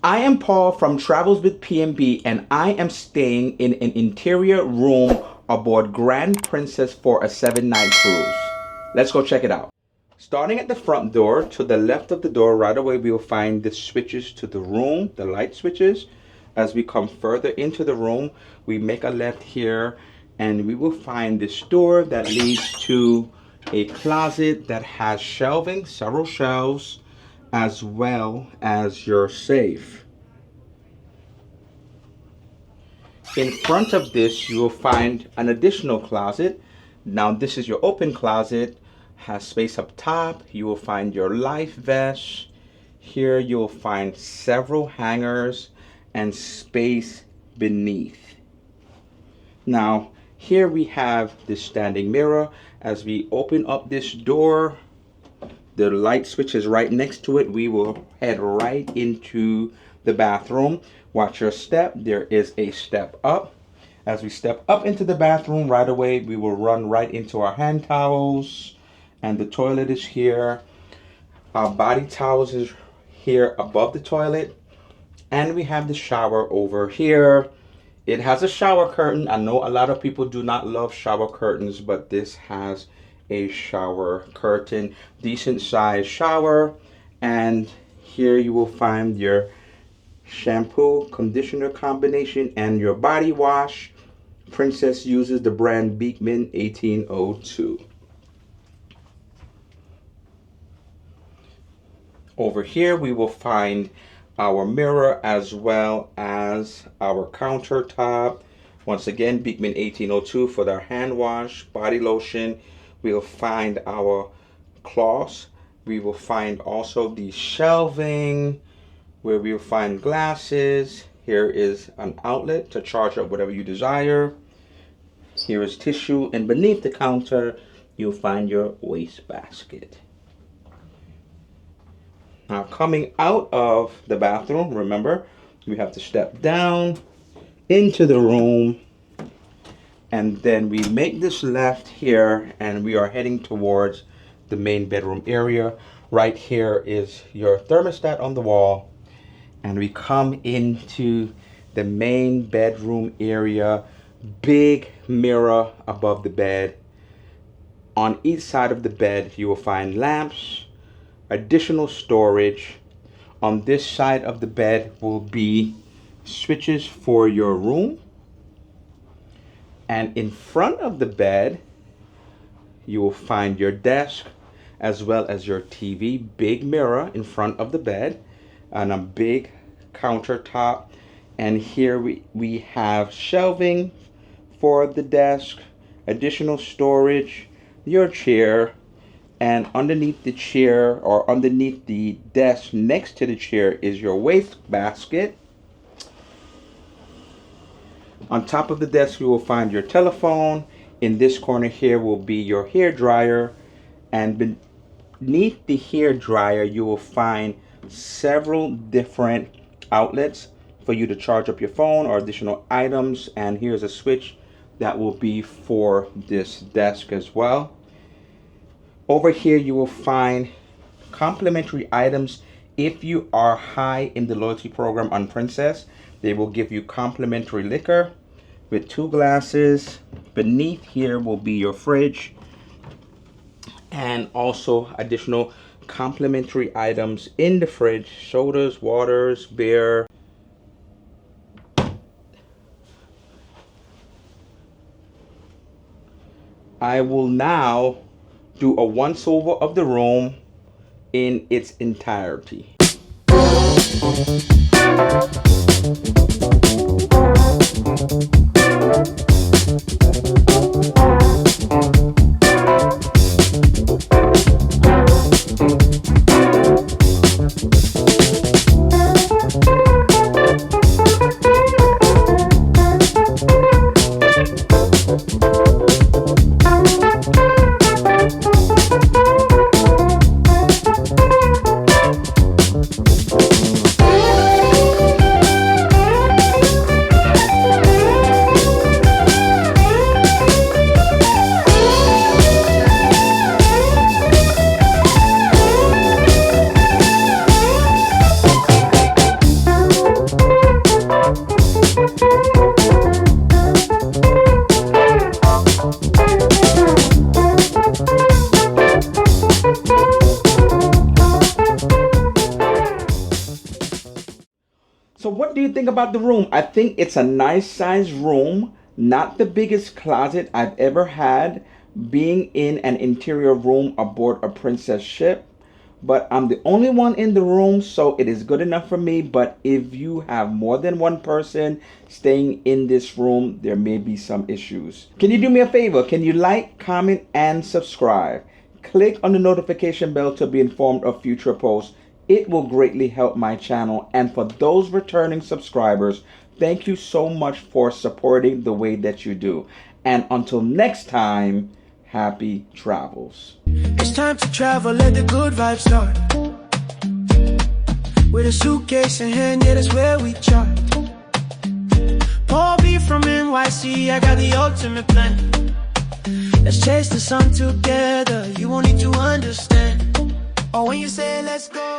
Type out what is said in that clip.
I am Paul from Travels with PMB, and I am staying in an interior room aboard Grand Princess for a 7-night cruise. Let's go check it out. Starting at the front door, to the left of the door right away, we will find the switches to the room, the light switches. As we come further into the room, we make a left here and we will find this door that leads to a closet that has shelving, several shelves, as well as your safe. In front of this, you will find an additional closet. Now this is your open closet, has space up top. You will find your life vest. Here you will find several hangers and space beneath. Now here we have the standing mirror. As we open up this door, the light switch is right next to it. We will head right into the bathroom. Watch your step. There is a step up. As we step up into the bathroom, right away we will run right into our hand towels, and the toilet is here. Our body towels is here above the toilet, and we have the shower over here. It has a shower curtain. I know a lot of people do not love shower curtains, but this has a shower curtain, decent size shower. And here you will find your shampoo conditioner combination and your body wash. Princess uses the brand Beekman 1802. Over here we will find our mirror as well as our countertop. Once again, Beekman 1802 for their hand wash, body lotion. We will find our cloths. We will find also the shelving where we will find glasses. Here is an outlet to charge up whatever you desire. Here is tissue, and beneath the counter you'll find your waste basket. Now coming out of the bathroom, remember, you have to step down into the room, and then we make this left here and we are heading towards the main bedroom area. Right here is your thermostat on the wall, and we come into the main bedroom area. Big mirror above the bed. On each side of the bed you will find lamps, additional storage. On this side of the bed will be switches for your room, and in front of the bed you will find your desk as well as your TV. Big mirror in front of the bed and a big countertop, and here we have shelving for the desk, additional storage, your chair, and underneath the chair, or underneath the desk next to the chair, is your waste basket. On top of the desk you will find your telephone. In this corner here will be your hair dryer, and beneath the hair dryer you will find several different outlets for you to charge up your phone or additional items. And here's a switch that will be for this desk as well. Over here you will find complimentary items. If you are high in the loyalty program on Princess, they will give you complimentary liquor with 2 glasses. Beneath here will be your fridge, and also additional complimentary items in the fridge: sodas, waters, beer. I will now do a once over of the room in its entirety. So what do you think about the room? I think it's a nice sized room, not the biggest closet I've ever had being in an interior room aboard a princess ship. But I'm the only one in the room, so it is good enough for me. But if you have more than one person staying in this room, there may be some issues. Can you do me a favor? Can you like, comment, and subscribe? Click on the notification bell to be informed of future posts. It will greatly help my channel. And for those returning subscribers, thank you so much for supporting the way that you do. And until next time, happy travels. It's time to travel, let the good vibes start. With a suitcase in hand, yeah, that's where we chart. Paul B from NYC, I got the ultimate plan. Let's chase the sun together, you won't need to understand. Oh, when you say let's go